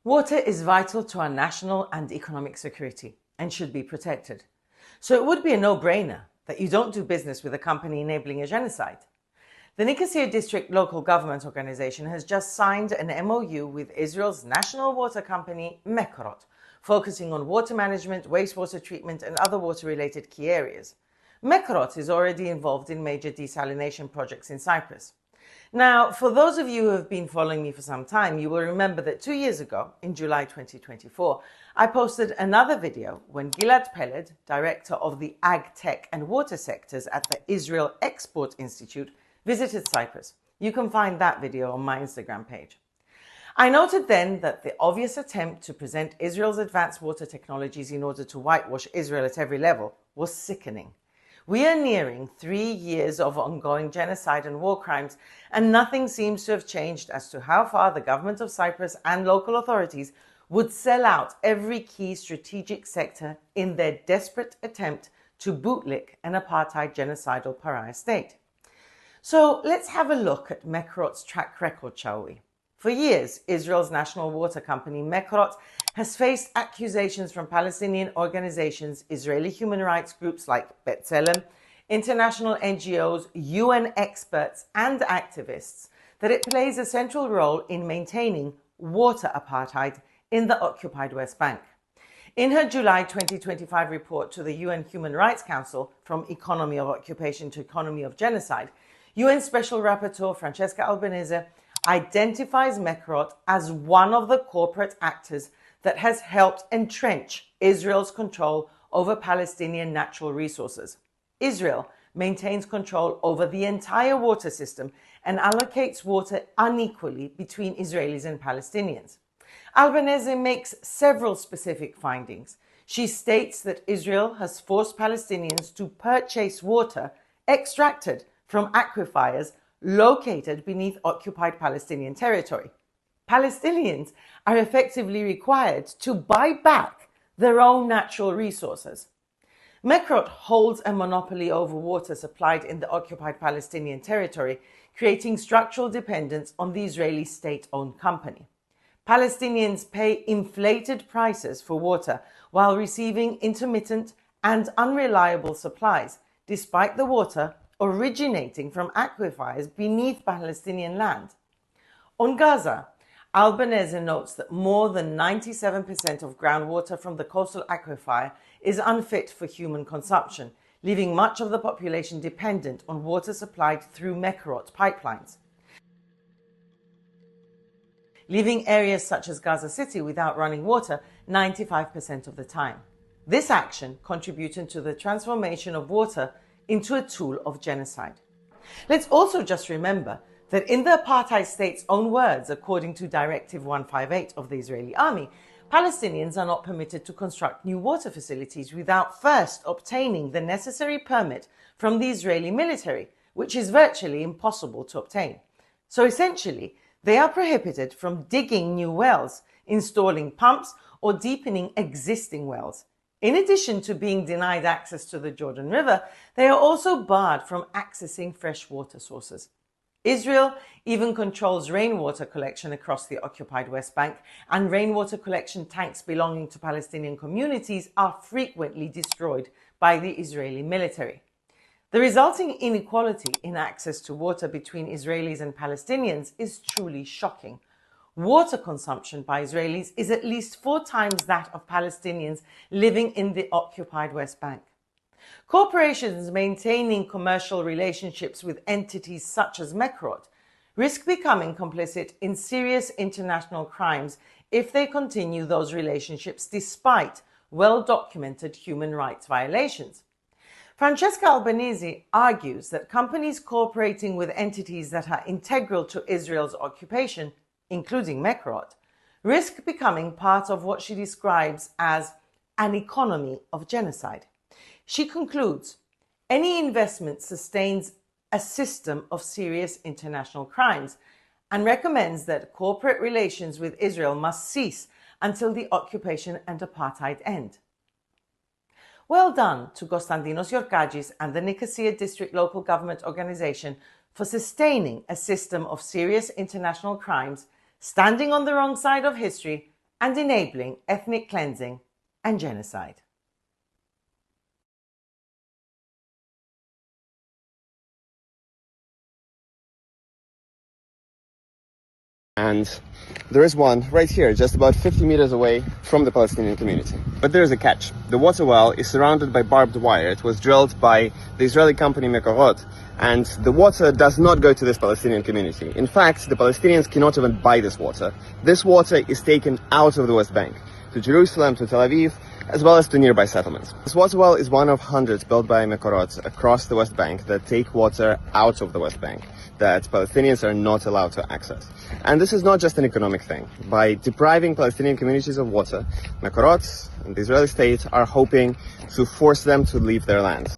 Water is vital to our national and economic security and should be protected. So it would be a no-brainer that you don't do business with a company enabling a genocide. The Nicosia District Local Government organization has just signed an MOU with Israel's national water company, Mekorot, focusing on water management, wastewater treatment and other water-related key areas. Mekorot is already involved in major desalination projects in Cyprus. Now, for those of you who have been following me for some time, you will remember that 2 years ago, in July 2024, I posted another video when Gilad Peled, director of the Ag Tech and Water sectors at the Israel Export Institute, visited Cyprus. You can find that video on my Instagram page. I noted then that the obvious attempt to present Israel's advanced water technologies in order to whitewash Israel at every level was sickening. We are nearing 3 years of ongoing genocide and war crimes, and nothing seems to have changed as to how far the government of Cyprus and local authorities would sell out every key strategic sector in their desperate attempt to bootlick an apartheid genocidal pariah state. So let's have a look at Mekorot's track record, shall we? For years, Israel's national water company, Mekorot, has faced accusations from Palestinian organizations, Israeli human rights groups like B'Tselem, international NGOs, UN experts and activists that it plays a central role in maintaining water apartheid in the occupied West Bank. In her July 2025 report to the UN Human Rights Council, From Economy of Occupation to Economy of Genocide, UN Special Rapporteur Francesca Albanese identifies Mekorot as one of the corporate actors that has helped entrench Israel's control over Palestinian natural resources. Israel maintains control over the entire water system and allocates water unequally between Israelis and Palestinians. Albanese makes several specific findings. She states that Israel has forced Palestinians to purchase water extracted from aquifers located beneath occupied Palestinian territory. Palestinians are effectively required to buy back their own natural resources. Mekorot holds a monopoly over water supplied in the occupied Palestinian territory, creating structural dependence on the Israeli state-owned company. Palestinians pay inflated prices for water while receiving intermittent and unreliable supplies, despite the water originating from aquifers beneath Palestinian land. On Gaza, Albanese notes that more than 97% of groundwater from the coastal aquifer is unfit for human consumption, leaving much of the population dependent on water supplied through Mekorot pipelines, leaving areas such as Gaza City without running water 95% of the time. This action contributed to the transformation of water into a tool of genocide. Let's also just remember that in the apartheid state's own words, according to Directive 158 of the Israeli army, Palestinians are not permitted to construct new water facilities without first obtaining the necessary permit from the Israeli military, which is virtually impossible to obtain. So essentially, they are prohibited from digging new wells, installing pumps, or deepening existing wells. In addition to being denied access to the Jordan River, they are also barred from accessing fresh water sources. Israel even controls rainwater collection across the occupied West Bank, and rainwater collection tanks belonging to Palestinian communities are frequently destroyed by the Israeli military. The resulting inequality in access to water between Israelis and Palestinians is truly shocking. Water consumption by Israelis is at least 4 times that of Palestinians living in the occupied West Bank. Corporations maintaining commercial relationships with entities such as Mekorot risk becoming complicit in serious international crimes if they continue those relationships despite well-documented human rights violations. Francesca Albanese argues that companies cooperating with entities that are integral to Israel's occupation, including Mekorot, risk becoming part of what she describes as an economy of genocide. She concludes, any investment sustains a system of serious international crimes and recommends that corporate relations with Israel must cease until the occupation and apartheid end. Well done to Constandinos Yorkadjis and the Nicosia District Local Government organization for sustaining a system of serious international crimes, standing on the wrong side of history, and enabling ethnic cleansing and genocide. And there is one right here, just about 50 meters away from the Palestinian community. But there is a catch. The water well is surrounded by barbed wire. It was drilled by the Israeli company Mekorot, and the water does not go to this Palestinian community. In fact, the Palestinians cannot even buy this water. This water is taken out of the West Bank, to Jerusalem, to Tel Aviv, as well as to nearby settlements. This water well is one of hundreds built by Mekorot across the West Bank that take water out of the West Bank, that Palestinians are not allowed to access. And this is not just an economic thing. By depriving Palestinian communities of water, Mekorot and the Israeli state are hoping to force them to leave their lands.